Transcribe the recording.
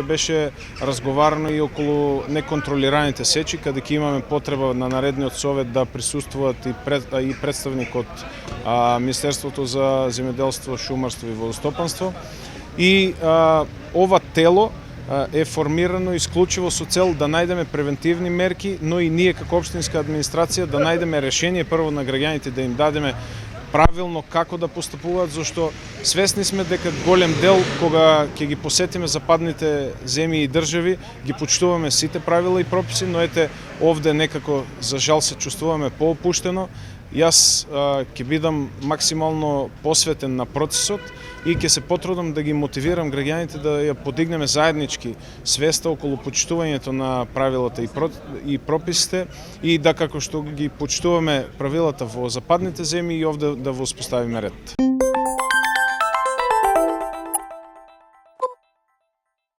Беше разговарано и околу неконтролираните сечи, каде ќе имаме потреба на наредниот совет да присуствуваат и представник од Министерството за земјоделство, шумарство и водостопанство. И ова тело е формирано исклучиво со цел да најдеме превентивни мерки, но и ние како општинска администрација да најдеме решение прво на граѓаните, да им дадеме правилно како да постапуваат, зашто свесни сме дека голем дел, кога ќе ги посетиме западните земји и држави, ги почитуваме сите правила и прописи, но ете овде некако за жал се чувствуваме поопуштено. Јас ќе бидам максимално посветен на процесот и ќе се потрудам да ги мотивирам граѓаните да ја подигнеме заеднички свеста околу почитувањето на правилата и прописите и да како што ги почитуваме правилата во западните земји и овде да во успоставиме ред.